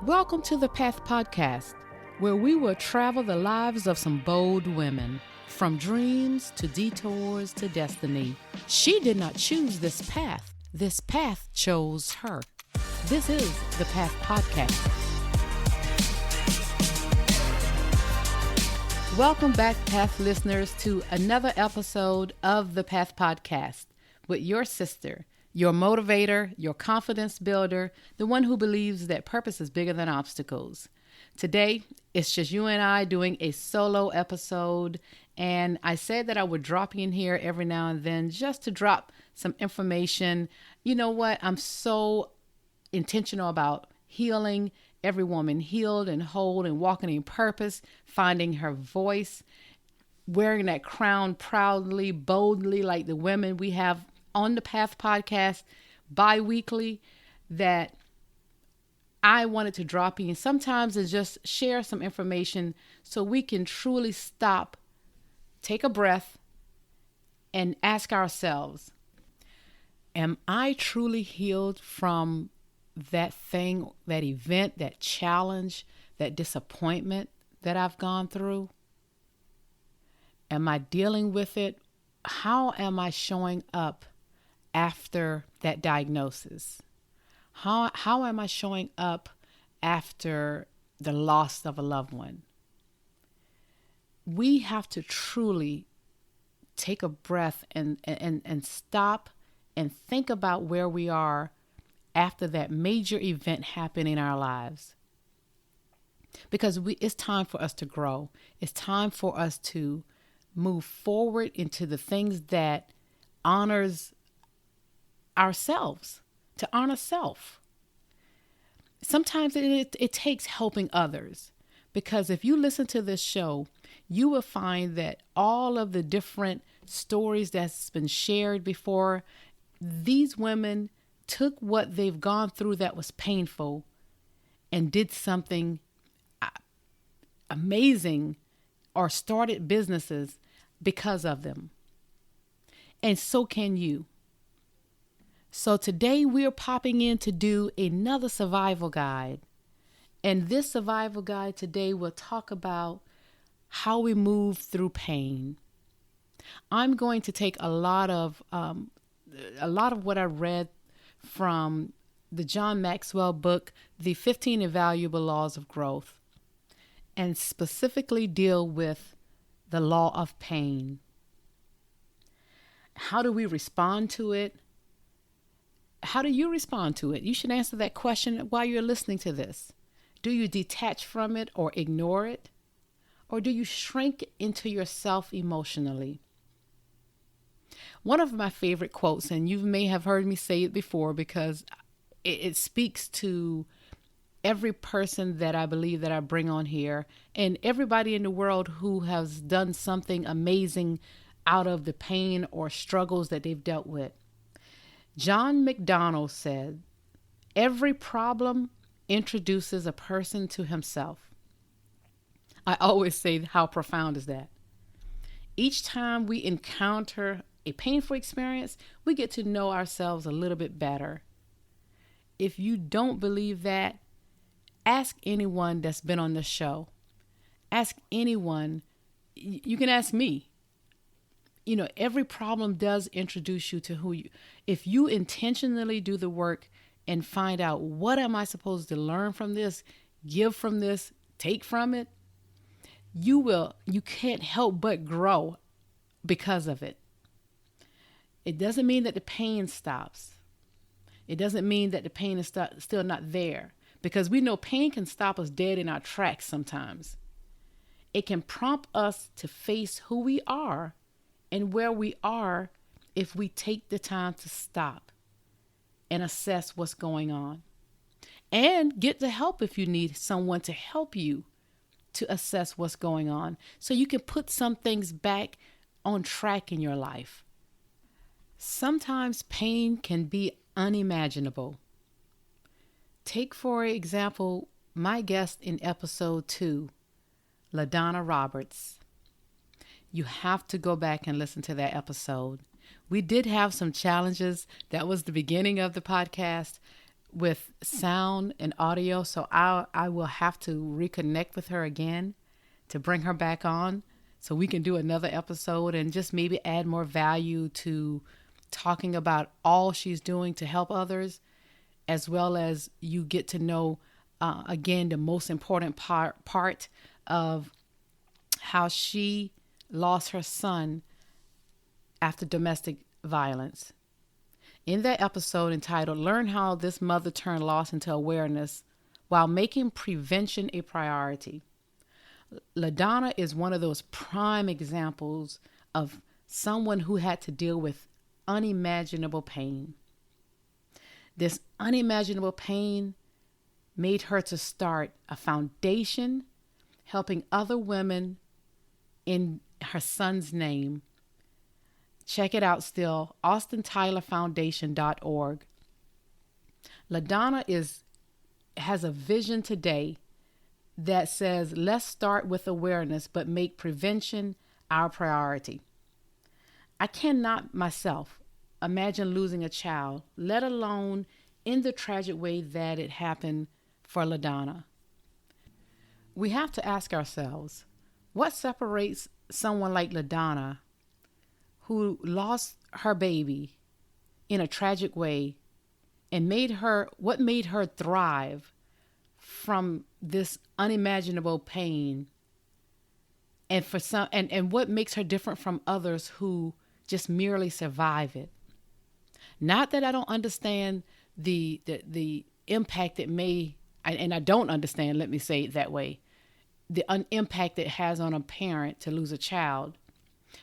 Welcome to the Path Podcast, where we will travel the lives of some bold women, from dreams to detours to destiny. She did not choose this path. This path chose her. This is the Path Podcast. Welcome back, Path listeners, to another episode of the Path Podcast with your sister, your motivator, your confidence builder, the one who believes that purpose is bigger than obstacles. Today, it's just you and I doing a solo episode, and I said that I would drop in here every now and then just to drop some information. You know what? I'm so intentional about healing, every woman healed and whole and walking in purpose, finding her voice, wearing that crown proudly, boldly, like the women we have on the Path Podcast bi-weekly, that I wanted to drop in sometimes and just share some information so we can truly stop, take a breath, and ask ourselves, am I truly healed from that thing, that event, that challenge, that disappointment that I've gone through? Am I dealing with it? How am I showing up after that diagnosis? How am I showing up after the loss of a loved one? We have to truly take a breath and stop and think about where we are after that major event happened in our lives. Because it's time for us to grow. It's time for us to move forward into the things that honors ourselves, to honor self. Sometimes it takes helping others, because if you listen to this show, you will find that all of the different stories that's been shared before, these women took what they've gone through that was painful and did something amazing or started businesses because of them. And so can you. So today we're popping in to do another survival guide. And this survival guide today will talk about how we move through pain. I'm going to take a lot of what I read from the John Maxwell book, The 15 Invaluable Laws of Growth, and specifically deal with the law of pain. How do we respond to it? How do you respond to it? You should answer that question while you're listening to this. Do you detach from it or ignore it? Or do you shrink into yourself emotionally? One of my favorite quotes, and you may have heard me say it before because it speaks to every person that I believe that I bring on here and everybody in the world who has done something amazing out of the pain or struggles that they've dealt with. John McDonnell said, "Every problem introduces a person to himself." I always say, how profound is that? Each time we encounter a painful experience, we get to know ourselves a little bit better. If you don't believe that, ask anyone that's been on the show. Ask anyone. You can ask me. You know, every problem does introduce you to who you. If you intentionally do the work and find out, what am I supposed to learn from this, give from this, take from it, you can't help but grow because of it. It doesn't mean that the pain stops. It doesn't mean that the pain is still not there, because we know pain can stop us dead in our tracks sometimes. It can prompt us to face who we are and where we are if we take the time to stop and assess what's going on. And get the help if you need someone to help you to assess what's going on, so you can put some things back on track in your life. Sometimes pain can be unimaginable. Take, for example, my guest in episode 2, LaDonna Roberts. You have to go back and listen to that episode. We did have some challenges. That was the beginning of the podcast. with sound and audio. So I will have to reconnect with her again to bring her back on so we can do another episode and just maybe add more value to talking about all she's doing to help others, as well as you get to know, again, the most important part of how she lost her son after domestic violence. In that episode entitled, Learn How This Mother Turned Loss into Awareness While Making Prevention a Priority, LaDonna is one of those prime examples of someone who had to deal with unimaginable pain. This unimaginable pain made her to start a foundation helping other women in her son's name. Check it out still, AustinTylerFoundation.org. LaDonna has a vision today that says, let's start with awareness, but make prevention our priority. I cannot myself imagine losing a child, let alone in the tragic way that it happened for LaDonna. We have to ask ourselves, what separates someone like LaDonna, who lost her baby in a tragic way, and what made her thrive from this unimaginable pain, and what makes her different from others who just merely survive it? Not that I don't understand the impact it may, and I don't understand, let me say it that way, the impact it has on a parent to lose a child.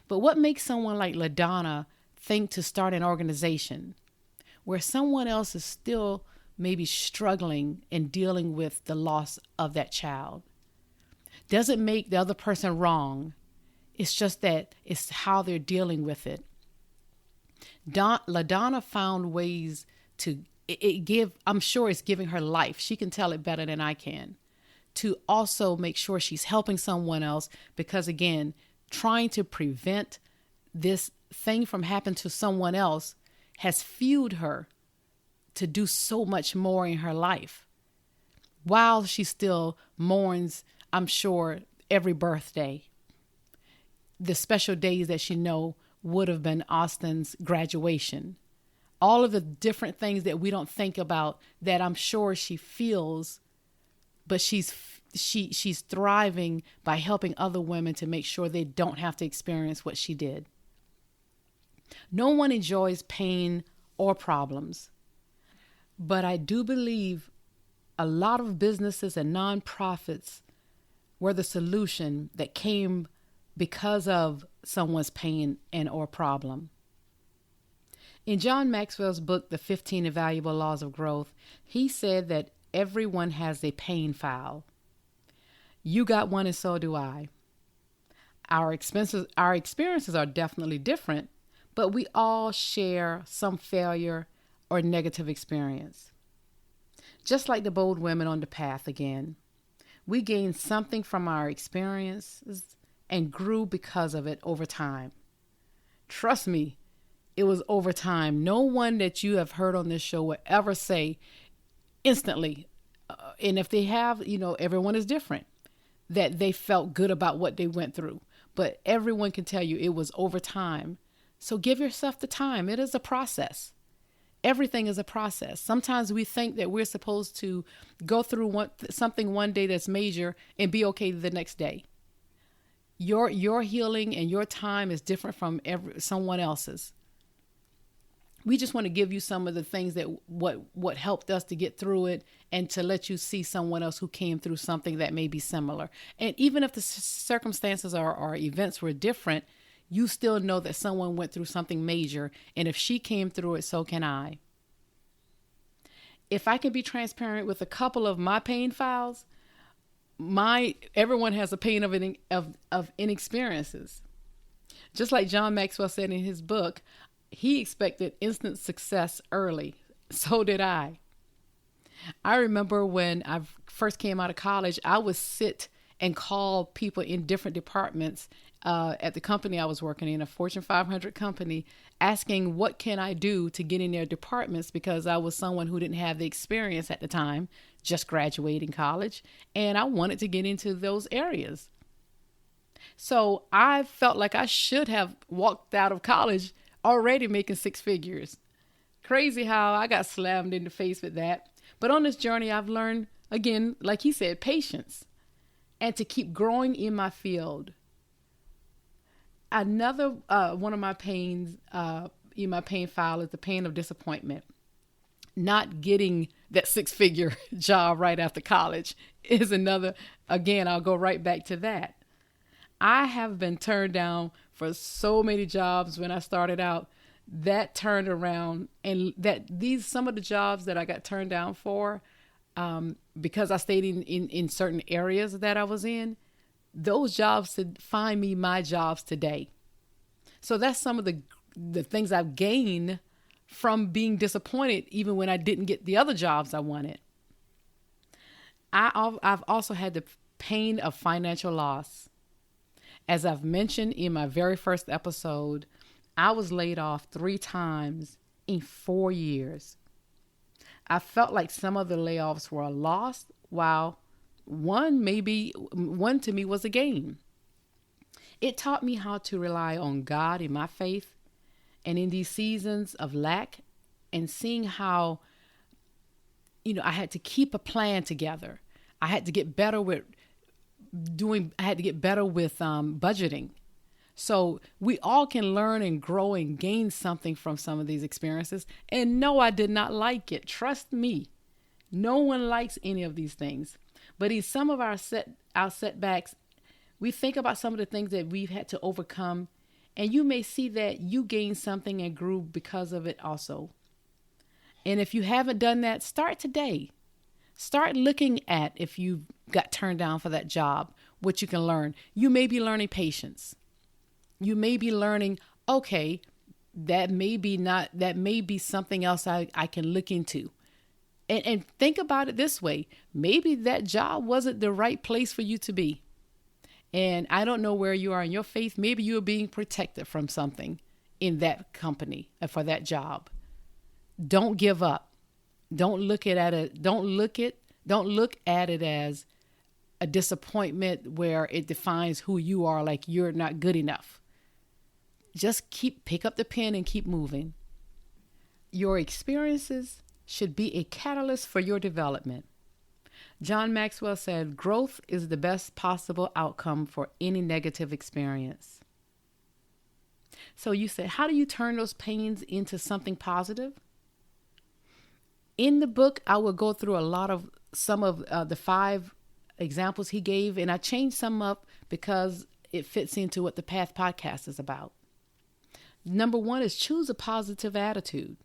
But what makes someone like LaDonna think to start an organization where someone else is still maybe struggling and dealing with the loss of that child? Doesn't make the other person wrong. It's just that it's how they're dealing with it. LaDonna found ways to I'm sure it's giving her life. She can tell it better than I can, to also make sure she's helping someone else, because again, trying to prevent this thing from happening to someone else has fueled her to do so much more in her life, while she still mourns, I'm sure, every birthday, the special days that she would have been Austin's graduation, all of the different things that we don't think about that I'm sure she feels, but she's thriving by helping other women to make sure they don't have to experience what she did. No one enjoys pain or problems, but I do believe a lot of businesses and nonprofits were the solution that came because of someone's pain and or problem. In John Maxwell's book, The 15 Invaluable Laws of Growth, he said that everyone has a pain file. You got one and so do I. Our experiences are definitely different, but we all share some failure or negative experience. Just like the bold women on the path again, we gained something from our experiences and grew because of it over time. Trust me, it was over time. No one that you have heard on this show will ever say instantly, and if they have, everyone is different, that they felt good about what they went through. But everyone can tell you it was over time. So give yourself the time. It is a process. Everything is a process. Sometimes we think that we're supposed to go through something one day that's major and be okay the next day. Your healing and your time is different from someone else's. We just want to give you some of the things that what helped us to get through it, and to let you see someone else who came through something that may be similar. And even if the circumstances or events were different, you still know that someone went through something major. And if she came through it, so can I. If I can be transparent with a couple of my pain files, everyone has a pain of inexperiences. Just like John Maxwell said in his book, he expected instant success early. So did I. I remember when I first came out of college, I would sit and call people in different departments at the company I was working in, a Fortune 500 company, asking what can I do to get in their departments because I was someone who didn't have the experience at the time, just graduating college, and I wanted to get into those areas. So I felt like I should have walked out of college already making six figures. Crazy how I got slammed in the face with that. But on this journey, I've learned, again, like he said, patience and to keep growing in my field. Another one of my pains in my pain file is the pain of disappointment. Not getting that six-figure job right after college is another, again, I'll go right back to that. I have been turned down for so many jobs when I started out. That turned around, and some of the jobs that I got turned down for, because I stayed in certain areas that I was in, those jobs to find me my jobs today. So that's some of the things I've gained from being disappointed, even when I didn't get the other jobs I wanted. I've also had the pain of financial loss. As I've mentioned in my very first episode, I was laid off 3 times in 4 years. I felt like some of the layoffs were a loss, while one to me was a gain. It taught me how to rely on God in my faith, and in these seasons of lack, and seeing how, I had to keep a plan together. I had to get better with budgeting. So we all can learn and grow and gain something from some of these experiences. And no, I did not like it. Trust me. No one likes any of these things. But in some of our setbacks, we think about some of the things that we've had to overcome, and you may see that you gained something and grew because of it also. And if you haven't done that, start today. Start looking at, if you got turned down for that job, what you can learn. You may be learning patience. You may be learning, okay, that may be something else I can look into. And think about it this way. Maybe that job wasn't the right place for you to be. And I don't know where you are in your faith. Maybe you're being protected from something in that company for that job. Don't give up. Don't look at it. Don't look at it as a disappointment where it defines who you are, like you're not good enough. Just pick up the pen and keep moving. Your experiences should be a catalyst for your development. John Maxwell said, growth is the best possible outcome for any negative experience. So you said, how do you turn those pains into something positive? In the book, I will go through some of the 5 examples he gave, and I changed some up because it fits into what the Path podcast is about. Number 1 is choose a positive attitude.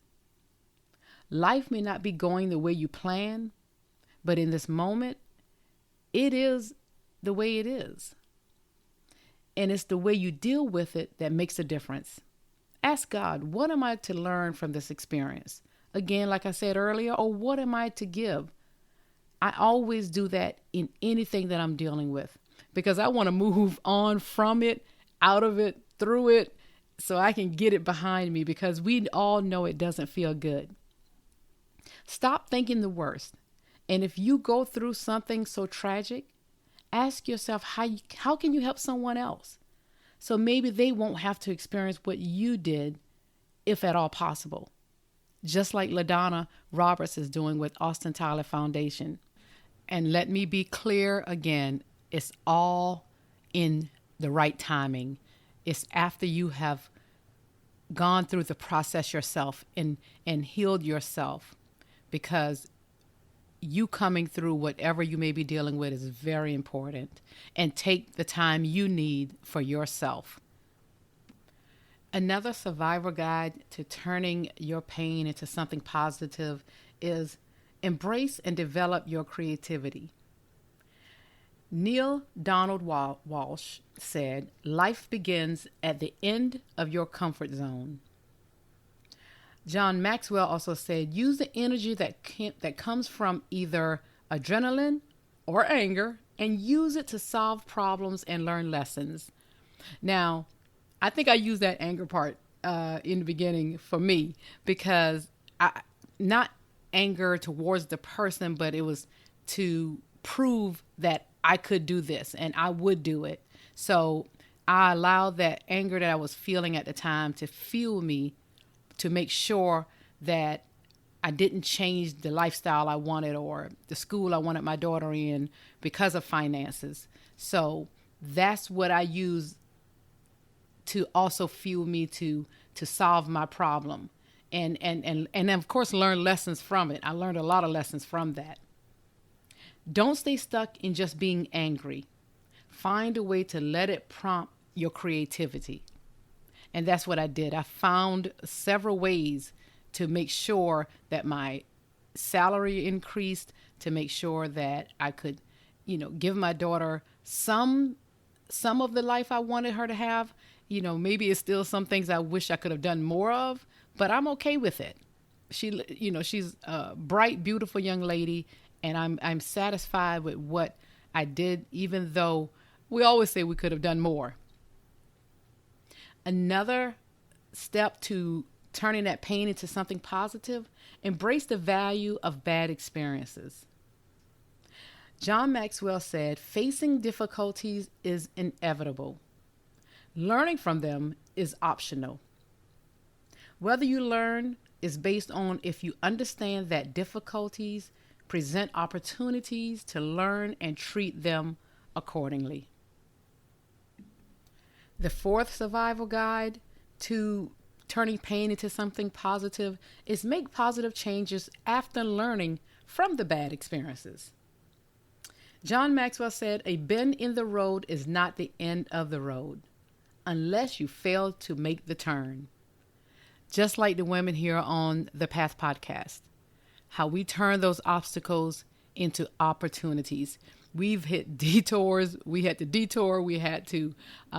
Life may not be going the way you plan, but in this moment, it is the way it is. And it's the way you deal with it that makes a difference. Ask God, what am I to learn from this experience? Again, like I said earlier, or what am I to give? I always do that in anything that I'm dealing with, because I want to move on from it, out of it, through it, so I can get it behind me, because we all know it doesn't feel good. Stop thinking the worst. And if you go through something so tragic, ask yourself, how can you help someone else? So maybe they won't have to experience what you did, if at all possible. Just like LaDonna Roberts is doing with Austin Tyler Foundation. And let me be clear again, it's all in the right timing. It's after you have gone through the process yourself and healed yourself, because you coming through whatever you may be dealing with is very important. And take the time you need for yourself. Another survivor guide to turning your pain into something positive is embrace and develop your creativity. Neil Donald Walsh said, life begins at the end of your comfort zone. John Maxwell also said, use the energy that comes from either adrenaline or anger, and use it to solve problems and learn lessons. Now, I think I used that anger part in the beginning for me because not anger towards the person, but it was to prove that I could do this and I would do it. So I allowed that anger that I was feeling at the time to fuel me to make sure that I didn't change the lifestyle I wanted or the school I wanted my daughter in because of finances. So that's what I use to also fuel me to solve my problem and of course learn lessons from it. I learned a lot of lessons from that. Don't stay stuck in just being angry. Find a way to let it prompt your creativity. And that's what I did. I found several ways to make sure that my salary increased, to make sure that I could, give my daughter some of the life I wanted her to have. Maybe it's still some things I wish I could have done more of, but I'm okay with it. She's a bright, beautiful young lady, and I'm satisfied with what I did, even though we always say we could have done more. Another step to turning that pain into something positive, embrace the value of bad experiences. John Maxwell said, facing difficulties is inevitable. Learning from them is optional. Whether you learn is based on if you understand that difficulties present opportunities to learn and treat them accordingly. The fourth survival guide to turning pain into something positive is make positive changes after learning from the bad experiences. John Maxwell said, a bend in the road is not the end of the road unless you fail to make the turn. Just like the women here on the Path podcast, how we turn those obstacles into opportunities. We've hit detours. We had to detour. We had to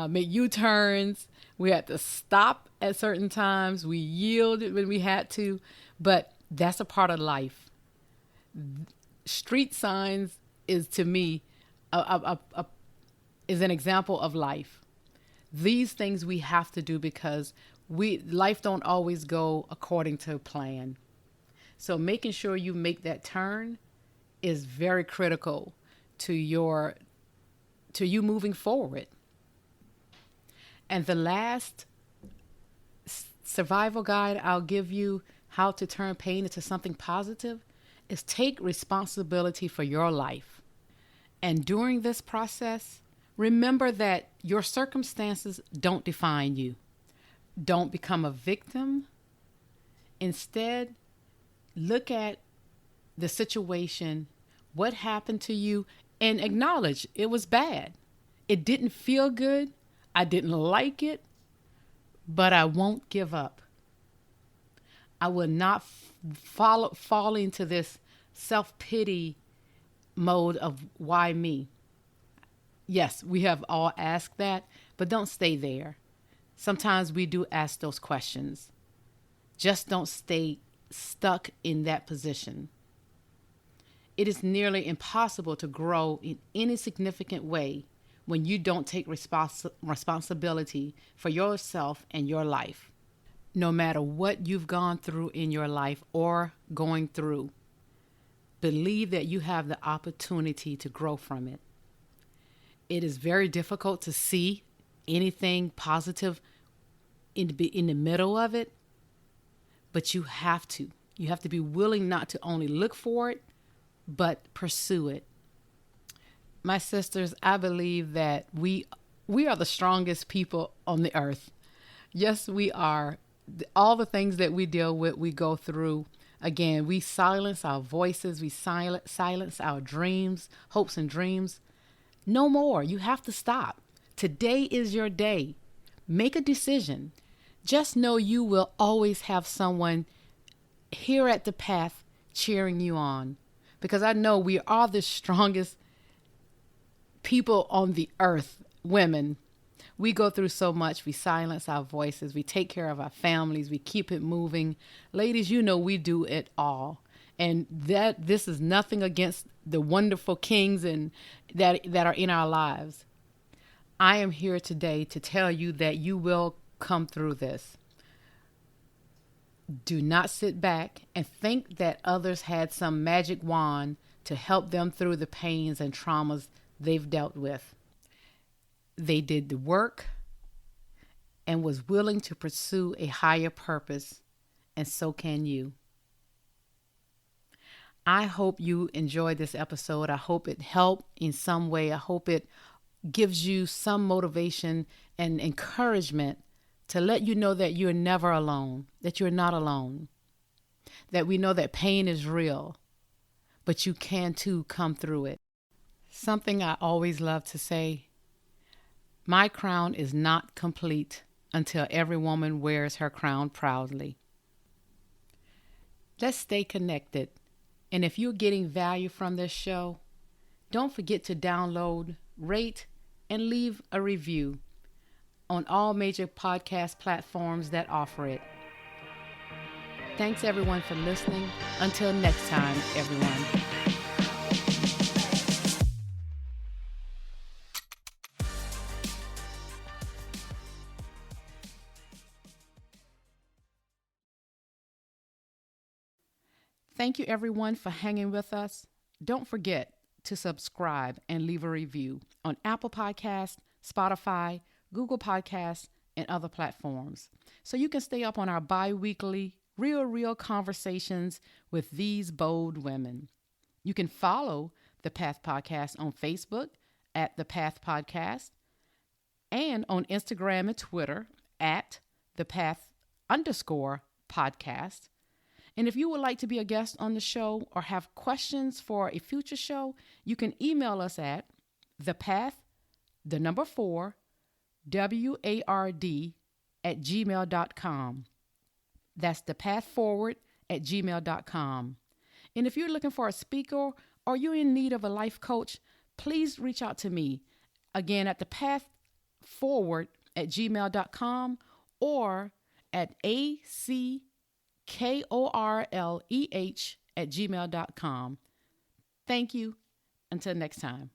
make U-turns. We had to stop at certain times. We yielded when we had to. But that's a part of life. Street signs is, to me, is an example of life. These things we have to do because life don't always go according to plan. So making sure you make that turn is very critical to you moving forward. And the last survival guide I'll give you, how to turn pain into something positive, is take responsibility for your life. And during this process, remember that your circumstances don't define you. Don't become a victim. Instead, look at the situation, what happened to you, and acknowledge it was bad. It didn't feel good. I didn't like it, but I won't give up. I will not fall into this self-pity mode of why me. Yes, we have all asked that, but don't stay there. Sometimes we do ask those questions. Just don't stay stuck in that position. It is nearly impossible to grow in any significant way when you don't take responsibility for yourself and your life. No matter what you've gone through in your life or going through, believe that you have the opportunity to grow from it. It is very difficult to see anything positive in the middle of it, but you have to. You have to be willing not to only look for it, but pursue it. My sisters, I believe that we are the strongest people on the earth. Yes, we are. All the things that we deal with, we go through. Again, we silence our voices. We silence our dreams, hopes and dreams. No more. You have to stop. Today is your day. Make a decision. Just know you will always have someone here at the path cheering you on. Because I know we are the strongest people on the earth, women. We go through so much. We silence our voices. We take care of our families. We keep it moving. Ladies, you know we do it all. And this is nothing against the wonderful kings and that are in our lives. I am here today to tell you that you will come through this. Do not sit back and think that others had some magic wand to help them through the pains and traumas they've dealt with. They did the work and was willing to pursue a higher purpose, and so can you. I hope you enjoyed this episode. I hope it helped in some way. I hope it gives you some motivation and encouragement to let you know that you're never alone, that you're not alone, that we know that pain is real, but you can too come through it. Something I always love to say, my crown is not complete until every woman wears her crown proudly. Let's stay connected. And if you're getting value from this show, don't forget to download, rate, and leave a review on all major podcast platforms that offer it. Thanks everyone for listening. Until next time, everyone. Thank you everyone for hanging with us. Don't forget to subscribe and leave a review on Apple Podcasts, Spotify, Google Podcasts, and other platforms, so you can stay up on our bi-weekly real conversations with these bold women. You can follow The Path Podcast on Facebook at The Path Podcast and on Instagram and Twitter at The Path_podcast. And if you would like to be a guest on the show or have questions for a future show, you can email us at thepath4ward@gmail.com. That's thepathforward@gmail.com. And if you're looking for a speaker or you're in need of a life coach, please reach out to me. Again, at thepathforward@gmail.com or at ACKORLEH@gmail.com. Thank you. Until next time.